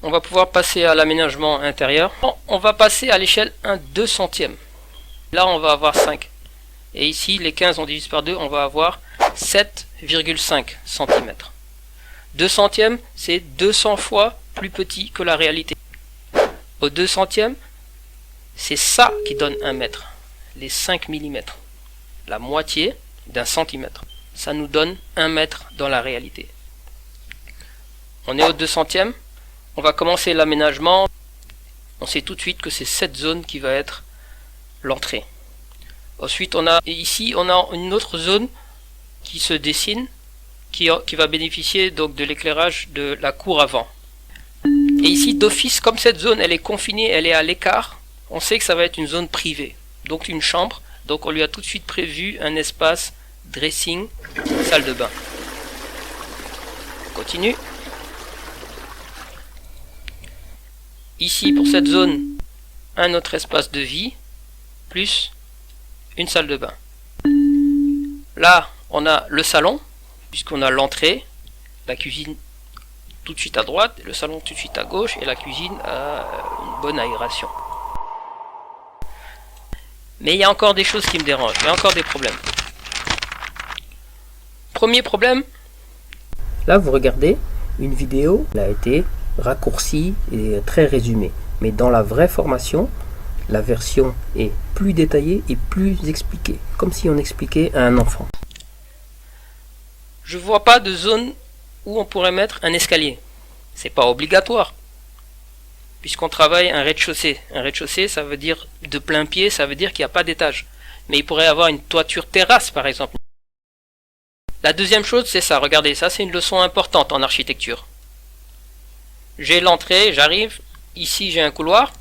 on va pouvoir passer à l'aménagement intérieur. On va passer à l'échelle 1/200e. Là, on va avoir 5. Et ici, les 15 on divise par 2, on va avoir 7,5 cm. 200e, c'est 200 fois plus petit que la réalité. Au 200e, c'est ça qui donne 1 mètre. Les 5 mm. La moitié d'un centimètre. Ça nous donne 1 mètre dans la réalité. On est au 200e. On va commencer l'aménagement. On sait tout de suite que c'est cette zone qui va être l'entrée. Ensuite, ici, on a une autre zone qui se dessine, qui va bénéficier donc de l'éclairage de la cour avant. Et ici, d'office, comme cette zone, elle est confinée, elle est à l'écart, on sait que ça va être une zone privée, donc une chambre. Donc on lui a tout de suite prévu un espace dressing, salle de bain. On continue. Ici, pour cette zone, un autre espace de vie, plus une salle de bain. Là, on a le salon, puisqu'on a l'entrée, la cuisine tout de suite à droite, le salon tout de suite à gauche, et la cuisine a une bonne aération. Mais il y a encore des choses qui me dérangent, il y a encore des problèmes. Premier problème. Là, vous regardez une vidéo, elle a été raccourcie et très résumée. Mais dans la vraie formation, la version est plus détaillée et plus expliquée, comme si on expliquait à un enfant. Je vois pas de zone où on pourrait mettre un escalier. C'est pas obligatoire, puisqu'on travaille un rez-de-chaussée. Un rez-de-chaussée, ça veut dire de plein pied, ça veut dire qu'il n'y a pas d'étage. Mais il pourrait y avoir une toiture terrasse, par exemple. La deuxième chose, c'est ça. Regardez, ça c'est une leçon importante en architecture. J'ai l'entrée, j'arrive. Ici, j'ai un couloir.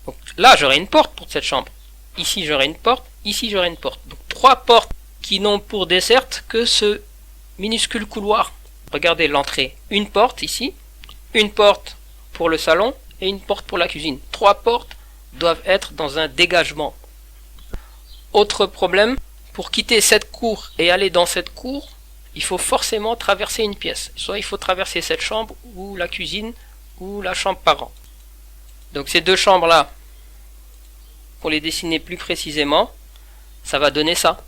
Donc là, j'aurai une porte pour cette chambre. Ici, j'aurai une porte. Ici, j'aurai une porte. Donc 3 portes qui n'ont pour desserte que ce minuscule couloir. Regardez l'entrée. Une porte ici, une porte pour le salon et une porte pour la cuisine. 3 portes doivent être dans un dégagement. Autre problème, pour quitter cette cour et aller dans cette cour, il faut forcément traverser une pièce. Soit il faut traverser cette chambre ou la cuisine ou la chambre parent. Donc ces deux chambres là, pour les dessiner plus précisément, ça va donner ça.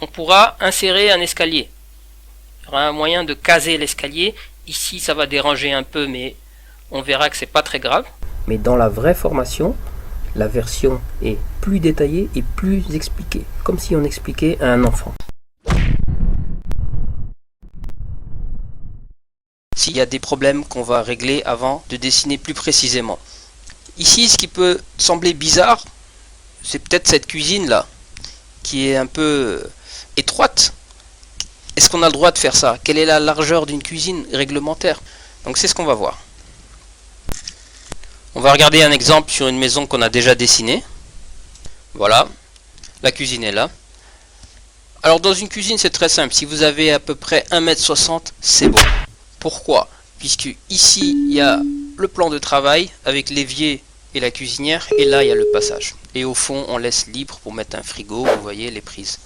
On pourra insérer un escalier. Il y aura un moyen de caser l'escalier. Ici ça va déranger un peu, mais on verra que c'est pas très grave. Mais dans la vraie formation, la version est plus détaillée et plus expliquée, comme si on expliquait à un enfant. S'il y a des problèmes qu'on va régler avant de dessiner plus précisément. Ici, ce qui peut sembler bizarre, c'est peut-être cette cuisine là, qui est un peu étroite. Est-ce qu'on a le droit de faire ça? Quelle est la largeur d'une cuisine réglementaire? Donc c'est ce qu'on va voir. On va regarder un exemple sur une maison qu'on a déjà dessinée. Voilà, la cuisine est là. Alors dans une cuisine c'est très simple, si vous avez à peu près 1,60 m, c'est bon. Pourquoi? Puisque ici il y a le plan de travail avec l'évier et la cuisinière, et là il y a le passage. Et au fond on laisse libre pour mettre un frigo, vous voyez les prises.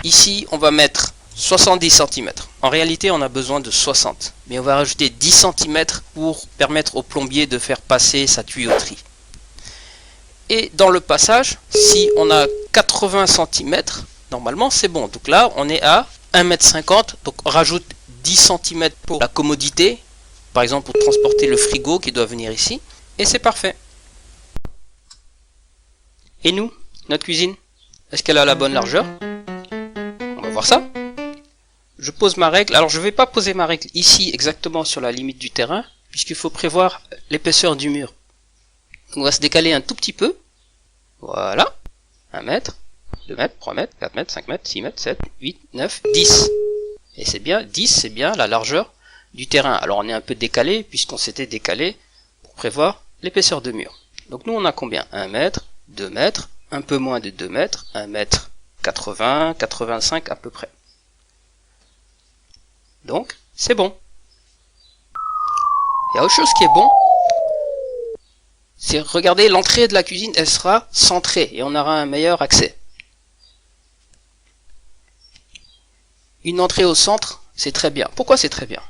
Ici on va mettre 70 cm. En réalité on a besoin de 60, mais on va rajouter 10 cm pour permettre au plombier de faire passer sa tuyauterie. Et dans le passage, si on a 80 cm, normalement c'est bon. Donc là on est à 1,50 m, donc on rajoute 10 cm pour la commodité, par exemple pour transporter le frigo qui doit venir ici, et c'est parfait. Et nous, notre cuisine, est-ce qu'elle a la bonne largeur? On va voir ça. Je pose ma règle. Alors je ne vais pas poser ma règle ici exactement sur la limite du terrain, puisqu'il faut prévoir l'épaisseur du mur. Donc on va se décaler un tout petit peu. Voilà. 1 mètre, 2 mètres, 3 mètres, 4 mètres, 5 mètres, 6 mètres, 7, 8, 9, 10. Et c'est bien, 10 c'est bien la largeur du terrain. Alors on est un peu décalé, puisqu'on s'était décalé pour prévoir l'épaisseur de mur. Donc nous on a combien? 1 mètre, 2 mètres, un peu moins de 2 mètres, 1 mètre 80, 85 à peu près. Donc c'est bon. Il y a autre chose qui est bon, c'est regardez l'entrée de la cuisine, elle sera centrée et on aura un meilleur accès. Une entrée au centre, c'est très bien. Pourquoi c'est très bien?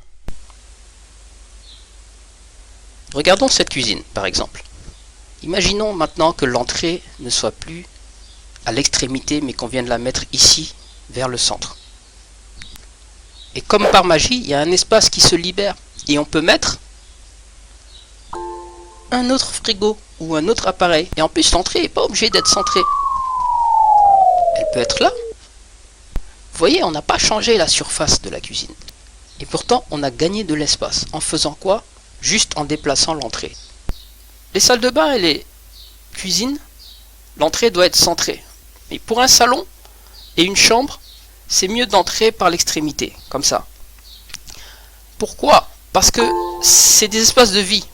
Regardons cette cuisine, par exemple. Imaginons maintenant que l'entrée ne soit plus à l'extrémité, mais qu'on vienne la mettre ici, vers le centre. Et comme par magie, il y a un espace qui se libère. Et on peut mettre un autre frigo ou un autre appareil. Et en plus, l'entrée n'est pas obligée d'être centrée. Elle peut être là. Vous voyez, on n'a pas changé la surface de la cuisine. Et pourtant, on a gagné de l'espace. En faisant quoi? Juste en déplaçant l'entrée. Les salles de bain et les cuisines, l'entrée doit être centrée. Mais pour un salon et une chambre, c'est mieux d'entrer par l'extrémité, comme ça. Pourquoi? Parce que c'est des espaces de vie.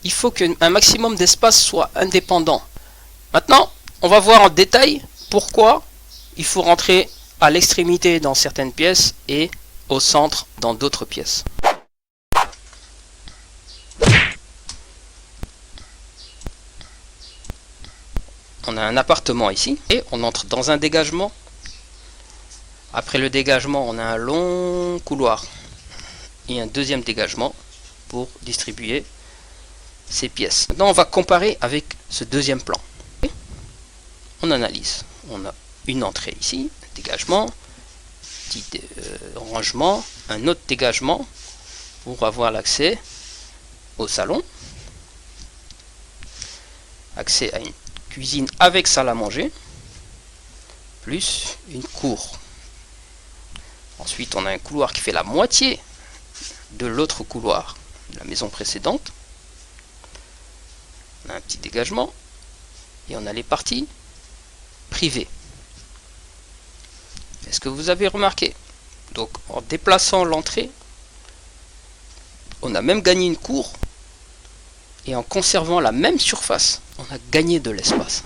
Il faut qu'un maximum d'espace soit indépendant. Maintenant, on va voir en détail pourquoi il faut rentrer à l'extrémité dans certaines pièces et au centre dans d'autres pièces. On a un appartement ici et on entre dans un dégagement. Après le dégagement, on a un long couloir et un deuxième dégagement pour distribuer ces pièces. Maintenant, on va comparer avec ce deuxième plan. On analyse. On a une entrée ici, un dégagement, petit rangement, un autre dégagement pour avoir l'accès au salon, accès à une cuisine avec salle à manger, plus une cour. Ensuite, on a un couloir qui fait la moitié de l'autre couloir de la maison précédente. On a un petit dégagement et on a les parties privées. Est-ce que vous avez remarqué? Donc, en déplaçant l'entrée, on a même gagné une cour et en conservant la même surface, on a gagné de l'espace.